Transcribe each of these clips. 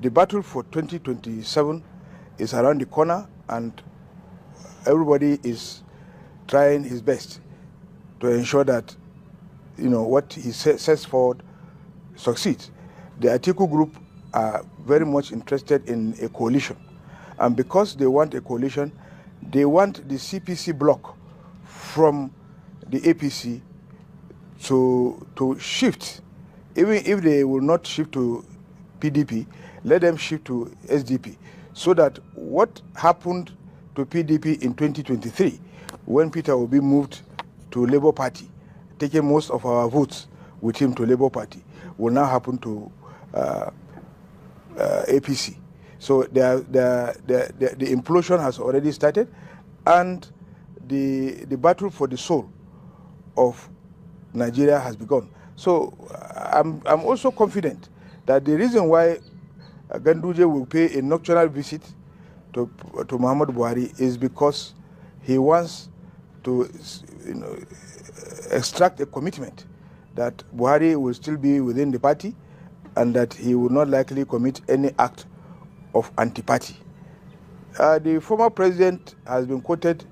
the battle for 2027 is around the corner, and everybody is trying his best to ensure that what he sets forward succeeds. The Atiku group are very much interested in a coalition, and because they want a coalition, they want the CPC bloc from the APC to shift. Even if they will not shift to PDP, let them shift to SDP, so that what happened to PDP in 2023, when Peter Obi moved to Labour Party, taking most of our votes with him to Labour Party, will now happen to APC. So the implosion has already started, and the battle for the soul of Nigeria has begun. So I'm also confident that the reason why Ganduje will pay a nocturnal visit to Muhammadu Buhari is because he wants to extract a commitment that Buhari will still be within the party and that he will not likely commit any act of anti-party. The former president has been quoted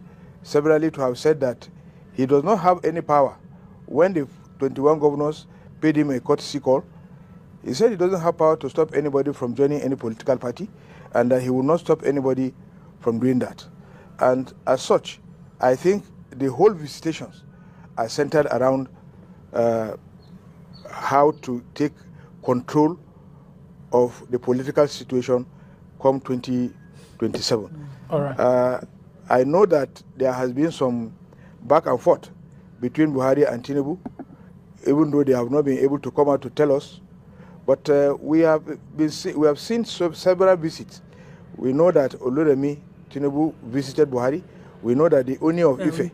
severally to have said that he does not have any power. When the 21 governors paid him a courtesy call, he said he doesn't have power to stop anybody from joining any political party, and that he will not stop anybody from doing that. And as such, I think the whole visitations are centered around how to take control of the political situation come 2027. All right. I know that there has been some back and forth between Buhari and Tinubu, even though they have not been able to come out to tell us. But we have seen several visits. We know that Oluremi Tinubu visited Buhari. We know that the Oni of Ife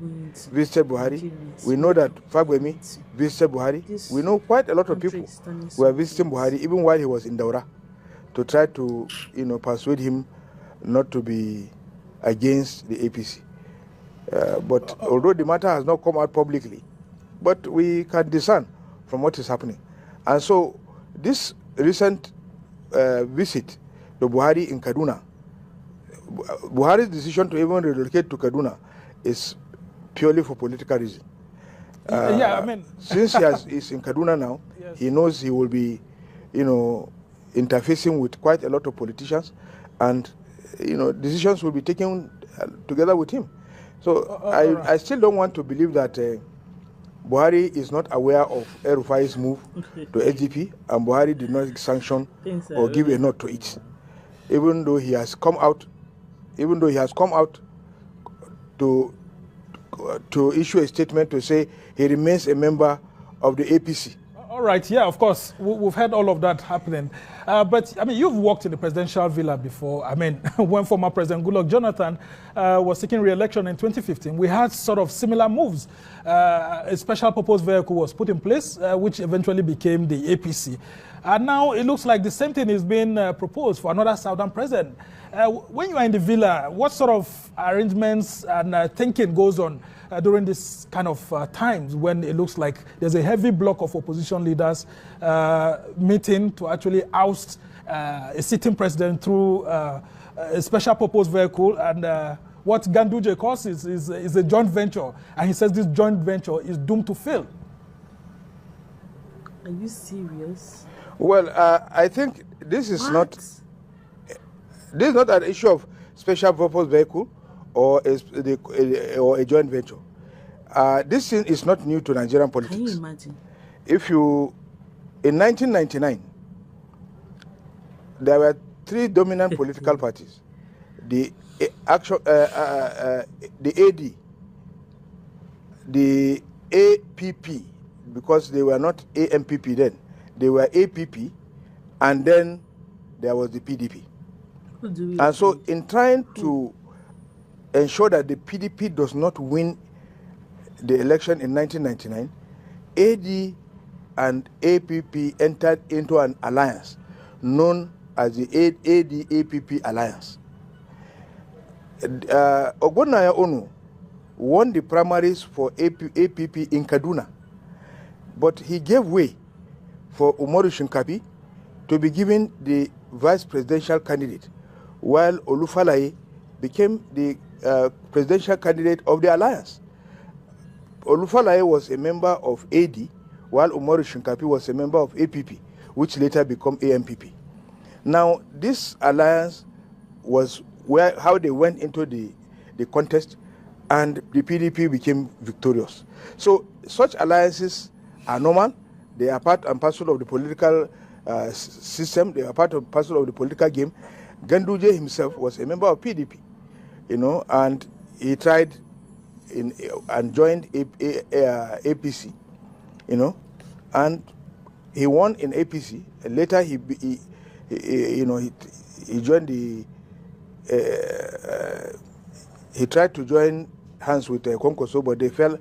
visited Buhari. We know that Fagbemi visited Buhari. We know quite a lot of people were visiting Buhari even while he was in Daura, to try to persuade him not to be against the APC. But although the matter has not come out publicly, but we can discern from what is happening. And so this recent visit to Buhari in Kaduna, Buhari's decision to even relocate to Kaduna is purely for political reason. Since he's in Kaduna now, yes, he knows he will be, interfacing with quite a lot of politicians, and decisions will be taken together with him. So I still don't want to believe that Buhari is not aware of El-Rufai's move to SDP, and Buhari did not sanction or give a nod to it, even though he has come out to issue a statement to say he remains a member of the APC. All right, yeah, of course, we've heard all of that happening. But, you've worked in the presidential villa before. When former President Goodluck Jonathan was seeking re-election in 2015, we had sort of similar moves. A special purpose vehicle was put in place, which eventually became the APC. And now it looks like the same thing is being proposed for another Southern president. When you are in the villa, what sort of arrangements and thinking goes on during this kind of times when it looks like there's a heavy block of opposition leaders meeting to actually oust a sitting president through a special purpose vehicle, and what Ganduje calls is a joint venture, and he says this joint venture is doomed to fail. Are you serious? Well, I think this is not an issue of special purpose vehicle or a joint venture. This thing is not new to Nigerian politics. Can you imagine? In 1999, there were three dominant political parties: the AD, the APP, because they were not AMPP then, they were APP, and then there was the PDP. And so in trying to ensure that the PDP does not win the election in 1999, AD and APP entered into an alliance known as the AD-APP alliance. Ogbonnaya Onu won the primaries for APP in Kaduna, but he gave way for Umaru Shinkafi to be given the vice presidential candidate, while Olufalaye became the presidential candidate of the alliance. Olufalaye was a member of AD, while Umaru Shinkafi was a member of APP, which later became AMPP. Now, this alliance was how they went into the contest, and the PDP became victorious. So such alliances are normal. They are part and parcel of the political system. They are part and parcel of the political game. Ganduje himself was a member of PDP, and he tried and joined APC, and he won in APC. And later he joined the. He tried to join hands with Konkoso, but they fell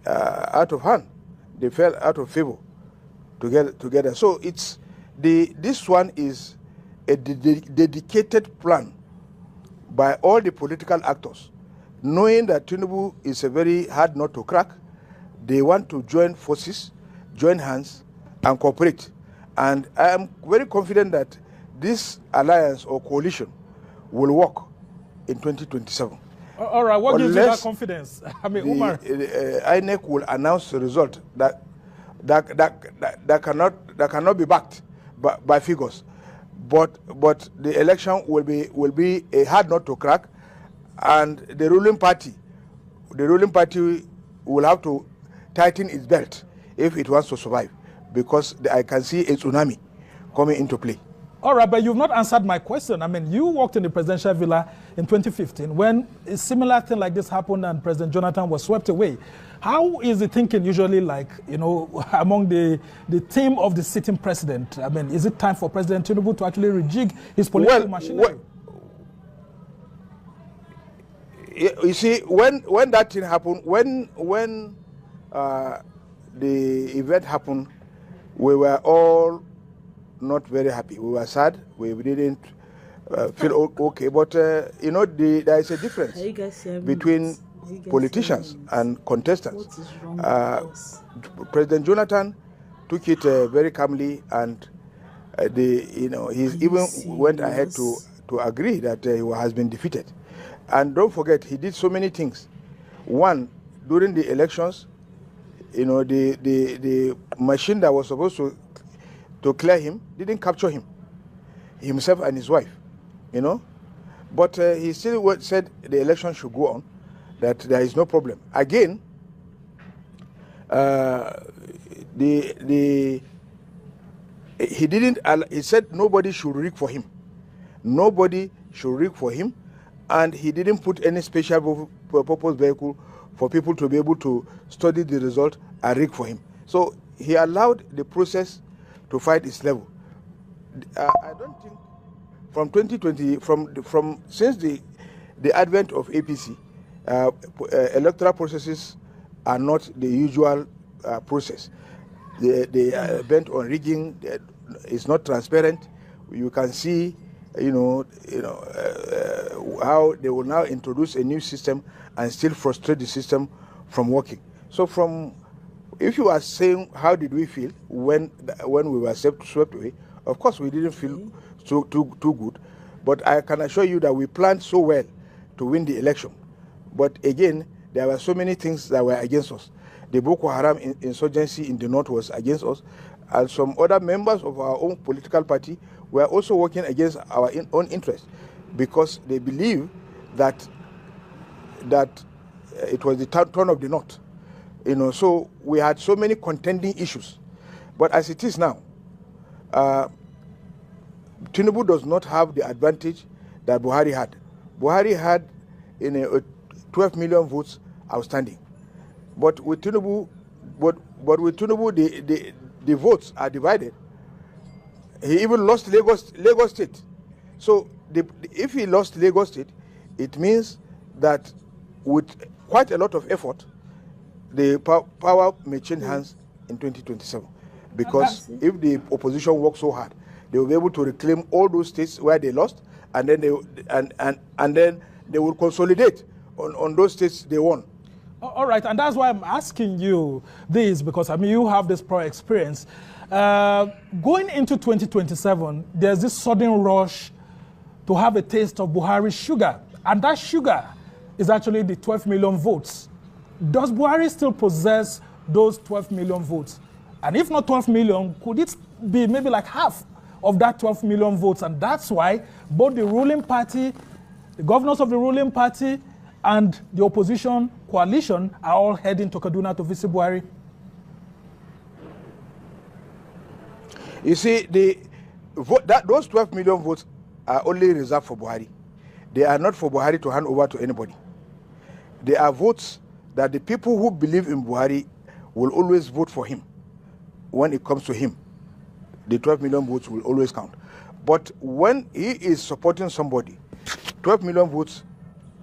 out of hand. They fell out of favor together. So this one is a dedicated plan by all the political actors, knowing that Tinubu is a very hard nut to crack. They want to join forces, join hands, and cooperate. And I am very confident that this alliance or coalition will work in 2027. All right, what gives you that confidence? I mean, Umar. INEC will announce the result that cannot be backed by figures, but the election will be a hard nut to crack, and the ruling party will have to tighten its belt if it wants to survive, because I can see a tsunami coming into play. All right, but you've not answered my question. I mean, you worked in the presidential villa in 2015 when a similar thing like this happened and President Jonathan was swept away. How is the thinking usually like, among the team of the sitting president? I mean, is it time for President Tinubu to actually rejig his political machinery? You see, when that thing happened, when the event happened, we were all not very happy. We were sad. We didn't feel okay. But there is a difference between politicians and contestants. President Jonathan took it very calmly, and he even went ahead to agree that he has been defeated. And don't forget, he did so many things. One, during the elections, the machine that was supposed to clear him didn't capture himself and his wife, But he still said the election should go on, that there is no problem. Again, he said nobody should rig for him. Nobody should rig for him, and he didn't put any special purpose vehicle for people to be able to study the result and rig for him. So he allowed the process to fight its level. I don't think from 2020, since the advent of APC, electoral processes are not the usual process. They are bent on rigging. It's not transparent. You can see, how they will now introduce a new system and still frustrate the system from working. So if you are saying how did we feel when we were swept away, of course we didn't feel too good, but I can assure you that we planned so well to win the election. But again, there were so many things that were against us. The Boko Haram insurgency in the north was against us, and some other members of our own political party were also working against our own interests, because they believe that it was the turn of the north. So we had so many contending issues. But as it is now, Tinubu does not have the advantage that Buhari had. Buhari had 12 million votes outstanding. But with Tinubu, the votes are divided. He even lost Lagos State. So if he lost Lagos State, it means that with quite a lot of effort, the power may change hands in 2027. Because if the opposition works so hard, they will be able to reclaim all those states where they lost, and then they will consolidate on those states they won. All right, and that's why I'm asking you this, because I mean, you have this prior experience. Going into 2027, there's this sudden rush to have a taste of Buhari's sugar, and that sugar is actually the 12 million votes. Does Buhari still possess those 12 million votes? And if not 12 million, could it be maybe like half of that 12 million votes? And that's why both the ruling party, the governors of the ruling party, and the opposition coalition are all heading to Kaduna to visit Buhari. You see, those 12 million votes are only reserved for Buhari. They are not for Buhari to hand over to anybody. They are votes that the people who believe in Buhari will always vote for him. When it comes to him, the 12 million votes will always count. But when he is supporting somebody, 12 million votes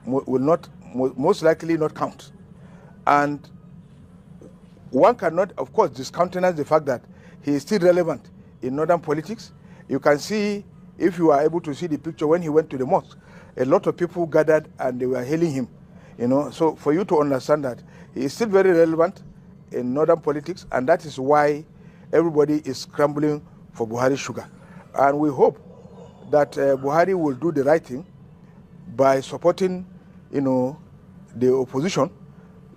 will not, most likely not count. And one cannot, of course, discountenance the fact that he is still relevant in northern politics. You can see, if you are able to see the picture when he went to the mosque, a lot of people gathered and they were hailing him. You know, so for you to understand that he is still very relevant in northern politics, and that is why everybody is scrambling for Buhari's sugar. And we hope that Buhari will do the right thing by supporting, you know, the opposition,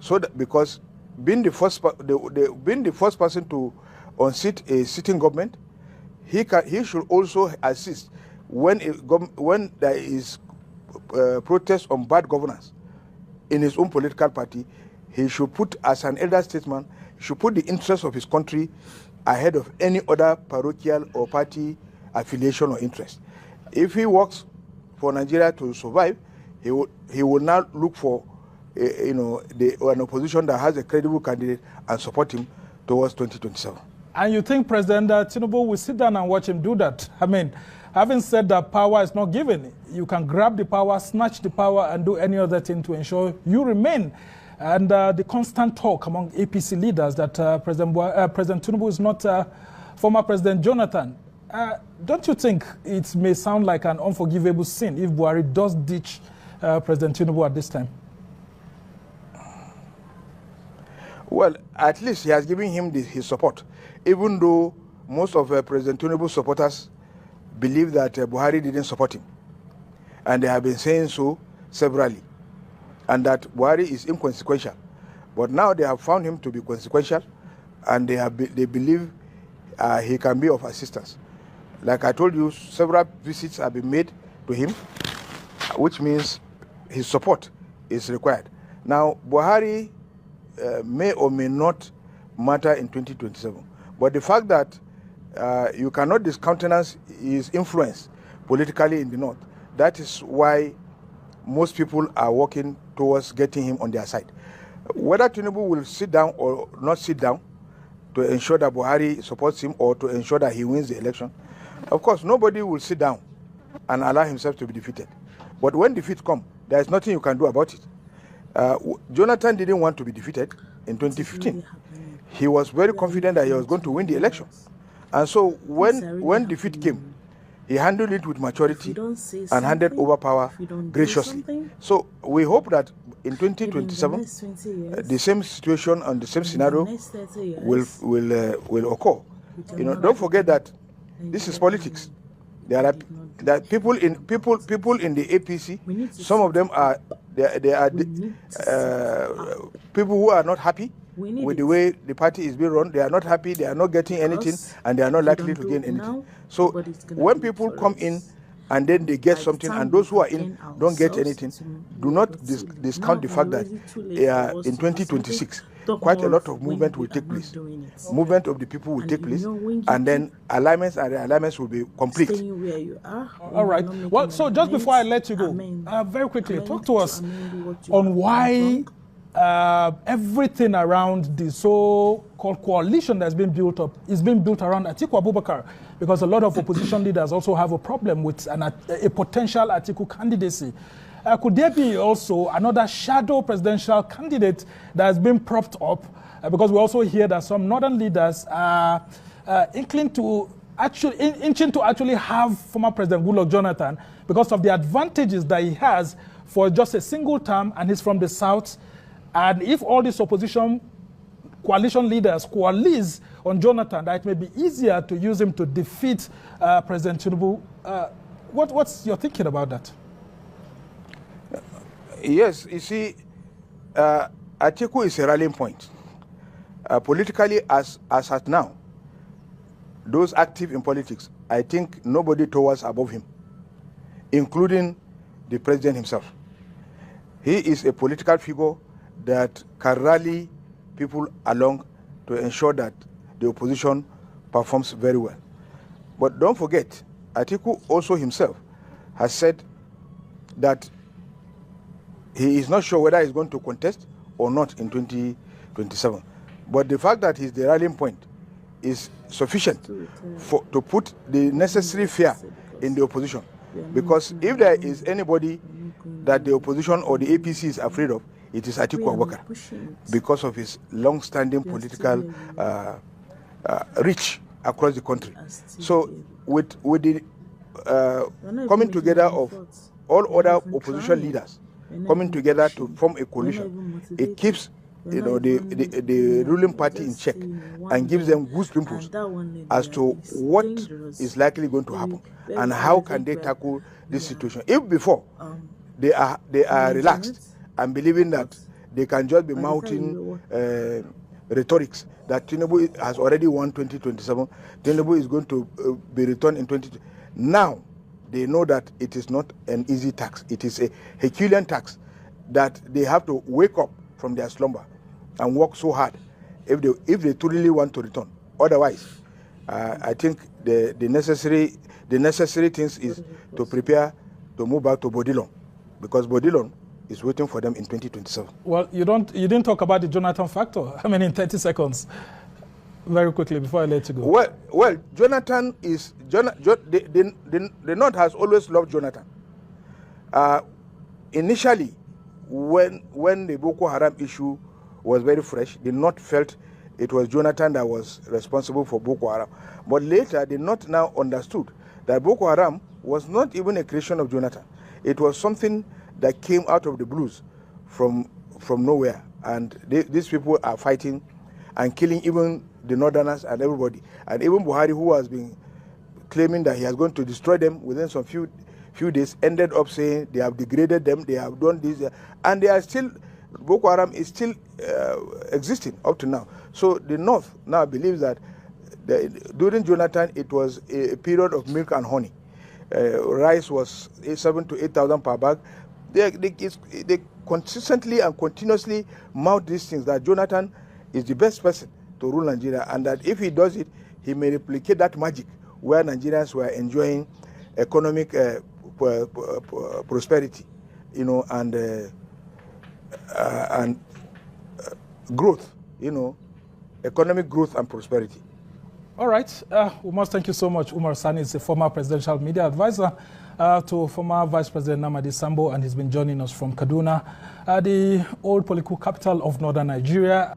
so that, because being the first person to unseat a sitting government, he should also assist when there is protest on bad governance in his own political party. He should put, as an elder statesman, he should put the interests of his country ahead of any other parochial or party affiliation or interest. If he works for Nigeria to survive, he will now look for an opposition that has a credible candidate and support him towards 2027. And you think President Tinubu will sit down and watch him do that? I mean, having said that power is not given, you can grab the power, snatch the power, and do any other thing to ensure you remain. And the constant talk among APC leaders that President Tinubu is not former President Jonathan. Don't you think it may sound like an unforgivable sin if Buhari does ditch President Tinubu at this time? Well, at least he has given him his support, even though most of President Tinubu's supporters believe that Buhari didn't support him. And they have been saying so severally, and that Buhari is inconsequential. But now they have found him to be consequential, and they believe he can be of assistance. Like I told you, several visits have been made to him, which means his support is required. Now, Buhari may or may not matter in 2027, but the fact that you cannot discountenance his influence politically in the north, that is why most people are working towards getting him on their side. Whether Tinubu will sit down or not sit down to ensure that Buhari supports him or to ensure that he wins the election, of course, nobody will sit down and allow himself to be defeated. But when defeat comes, there is nothing you can do about it. Jonathan didn't want to be defeated in 2015. He was very confident that he was going to win the election. And so when defeat came, he handled it with maturity and handed over power graciously. So we hope that in 2027, the same situation and the same scenario will occur. You know, don't forget that this is politics. There are people in the APC. Some of them are people who are not happy with the way the party is being run. They are not happy. They are not getting anything, and they are not likely to gain anything. So when people come in and then they get something, and those who are in don't get anything, do not discount the fact that in 2026, quite a lot of movement will take place. Movement of the people will take place, and then alignments and realignments will be complete. All right. Well, so just before I let you go, very quickly, talk to us on why everything around the so-called coalition that's been built up is being built around Atiku Abubakar, because a lot of opposition leaders also have a problem with a potential Atiku candidacy. Could there be also another shadow presidential candidate that has been propped up? Because we also hear that some northern leaders are inching to actually have former President Goodluck Jonathan because of the advantages that he has for just a single term, and he's from the south. And if all these opposition coalition leaders coalesce on Jonathan, that it may be easier to use him to defeat President Tinubu. What's your thinking about that? Yes, you see, Atiku is a rallying point. Politically, as at now, those active in politics, I think nobody towers above him, including the president himself. He is a political figure that can rally people along to ensure that the opposition performs very well. But don't forget, Atiku also himself has said that he is not sure whether he's going to contest or not in 2027. But the fact that he's the rallying point is sufficient to put the necessary fear in the opposition. Because if there is anybody that the opposition or the APC is afraid of, it is Atiku Abubakar, because of his long-standing political reach across the country. So with the coming together of all other opposition leaders coming together to form a coalition, it keeps the ruling party in check and gives them good impulse as to what is likely going to happen and how can they tackle this situation. If before they are relaxed and believing that they can just be mounting rhetorics that Tinubu has already won 2027, Tinubu is going to be returned in 2020. Now they know that it is not an easy task. It is a Herculean task that they have to wake up from their slumber and work so hard if they truly want to return. Otherwise, I think the necessary things is to prepare to move back to Bodilon, because Bodilon is waiting for them in 2027. Well, you didn't talk about the Jonathan factor. I mean, in 30 seconds, very quickly before I let you go. Well, Jonathan is the North has always loved Jonathan. Initially, when the Boko Haram issue was very fresh, the North felt it was Jonathan that was responsible for Boko Haram. But later, the North now understood that Boko Haram was not even a creation of Jonathan. It was something that came out of the blues from nowhere. And these people are fighting and killing even the Northerners and everybody. And even Buhari, who has been claiming that he is going to destroy them within some few days, ended up saying they have degraded them, they have done this, and they are still, Boko Haram is still existing up to now. So the North now believes that during Jonathan, it was a period of milk and honey. Rice was 7,000 to 8,000 per bag. They consistently and continuously mount these things that Jonathan is the best person to rule Nigeria, and that if he does it, he may replicate that magic where Nigerians were enjoying economic prosperity, and growth, economic growth and prosperity. All right. We must thank you so much. Umar Sani is a former presidential media advisor to former Vice President Namadi Sambo, and he's been joining us from Kaduna, the old political capital of northern Nigeria.